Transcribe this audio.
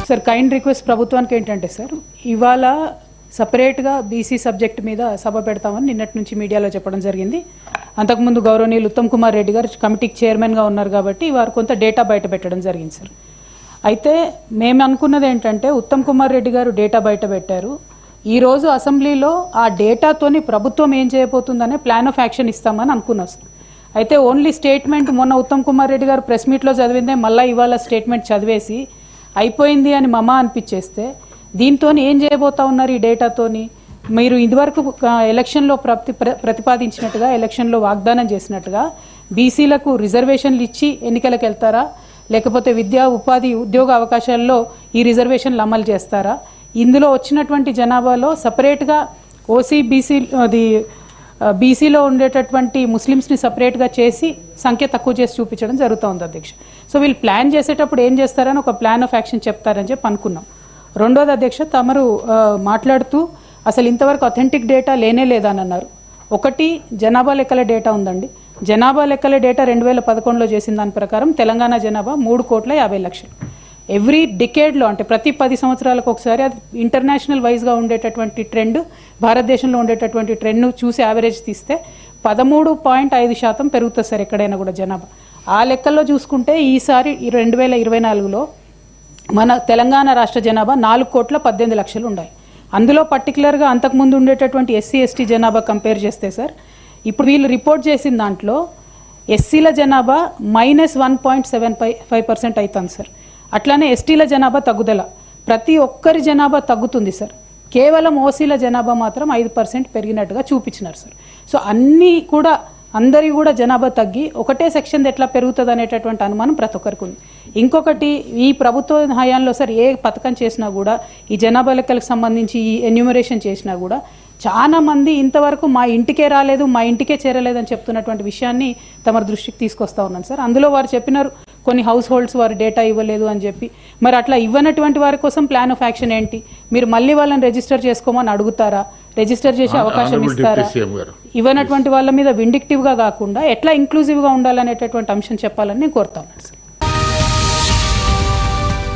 Sir kind request ప్రభుత్వానికి ఏంటంటే sir, ఇవాళ సపరేట్గా బీసీ సబ్జెక్ట్ మీద సభ పెడతామని నిన్నటి నుంచి మీడియాలో చెప్పడం జరిగింది. అంతకుముందు గౌరవనీయులు ఉత్తమ్ కుమార్ రెడ్డి గారు కమిటీకి చైర్మన్గా ఉన్నారు కాబట్టి వారు కొంత డేటా బయట పెట్టడం జరిగింది సార్. అయితే మేము అనుకున్నది ఏంటంటే, ఉత్తమ్ కుమార్ రెడ్డి గారు డేటా బయట పెట్టారు. ఈరోజు అసెంబ్లీలో ఆ డేటాతోని ప్రభుత్వం ఏం చేయబోతుందనే ప్లాన్ ఆఫ్ యాక్షన్ ఇస్తామని అనుకున్నాం సార్. అయితే ఓన్లీ స్టేట్మెంట్ మొన్న ఉత్తమ్ కుమార్ రెడ్డి గారు ప్రెస్ మీట్లో చదివిందే మళ్ళీ ఇవాళ స్టేట్మెంట్ చదివేసి అయిపోయింది అని మమా అనిపించేస్తే, దీంతో ఏం చేయబోతా ఉన్నారు ఈ డేటాతోని? మీరు ఇదివరకు ఎలక్షన్లో ప్రతిపాదించినట్టుగా, ఎలక్షన్లో వాగ్దానం చేసినట్టుగా బీసీలకు రిజర్వేషన్లు ఇచ్చి ఎన్నికలకు వెళ్తారా, లేకపోతే విద్యా ఉపాధి ఉద్యోగ అవకాశాల్లో ఈ రిజర్వేషన్లు అమలు చేస్తారా? ఇందులో వచ్చినటువంటి జనాభాలో సపరేట్గా ఓసీ బీసీ అది బీసీలో ఉండేటటువంటి ముస్లిమ్స్ని సపరేట్గా చేసి సంఖ్య తక్కువ చేసి చూపించడం జరుగుతుంది అధ్యక్ష. సో వీళ్ళు ప్లాన్ చేసేటప్పుడు ఏం చేస్తారని ఒక ప్లాన్ ఆఫ్ యాక్షన్ చెప్తారని చెప్పి అనుకున్నాం. రెండోది అధ్యక్ష, తమరు మాట్లాడుతూ అసలు ఇంతవరకు అథెంటిక్ డేటా లేనే లేదని అన్నారు. ఒకటి, జనాభా లెక్కల డేటా ఉందండి. జనాభా లెక్కల డేటా 2011లో చేసిన దాని ప్రకారం తెలంగాణ జనాభా 3,50,00,000. ఎవ్రీ డికేడ్లో, అంటే ప్రతి 10 సంవత్సరాలకు ఒకసారి, అది ఇంటర్నేషనల్ వైజ్గా ఉండేటటువంటి ట్రెండ్, భారతదేశంలో ఉండేటటువంటి ట్రెండ్ను చూసి యావరేజ్ తీస్తే 13.5% పెరుగుతుంది సార్ ఎక్కడైనా కూడా జనాభా. ఆ లెక్కల్లో చూసుకుంటే ఈసారి 2024లో మన తెలంగాణ రాష్ట్ర జనాభా 4,18,00,000 ఉండాలి. అందులో పర్టికులర్గా అంతకుముందు ఉండేటటువంటి ఎస్సీ ఎస్టీ జనాభా కంపేర్ చేస్తే సార్, ఇప్పుడు వీళ్ళు రిపోర్ట్ చేసిన దాంట్లో ఎస్సీల జనాభా -1.75% అవుతుంది సార్. అట్లానే ఎస్టీల జనాభా తగ్గుదల, ప్రతి ఒక్కరి జనాభా తగ్గుతుంది సార్. కేవలం ఓసీల జనాభా మాత్రం 5% పెరిగినట్టుగా చూపించినారు సార్. సో అన్నీ కూడా అందరి కూడా జనాభా తగ్గి ఒకటే సెక్షన్ ఎట్లా పెరుగుతుంది అనేటటువంటి అనుమానం ప్రతి ఒక్కరికి ఉంది. ఇంకొకటి, ఈ ప్రభుత్వ హయాంలో సార్ ఏ పథకం చేసినా కూడా, ఈ జనాభా లెక్కలకు సంబంధించి ఈ ఎన్యూమరేషన్ చేసినా కూడా చాలా మంది ఇంతవరకు మా ఇంటికే రాలేదు, మా ఇంటికే చేరలేదని చెప్తున్నటువంటి విషయాన్ని తమ దృష్టికి తీసుకొస్తా ఉన్నాను సార్. అందులో వారు చెప్పినారు కొన్ని హౌస్ హోల్డ్స్ వారు డేటా ఇవ్వలేదు అని చెప్పి. మరి అట్లా ఇవ్వనటువంటి వారి కోసం ప్లాన్ ఆఫ్ యాక్షన్ ఏంటి? మీరు మళ్ళీ వాళ్ళని రిజిస్టర్ చేసుకోమని అడుగుతారా? రిజిస్టర్ చేసే అవకాశం ఇస్తారా? ఇవ్వనటువంటి వాళ్ళ మీద విండిక్టివ్గా కాకుండా ఎట్లా ఇంక్లూజివ్గా ఉండాలనేటటువంటి అంశం చెప్పాలని నేను కోరుతా ఉన్నాను సార్.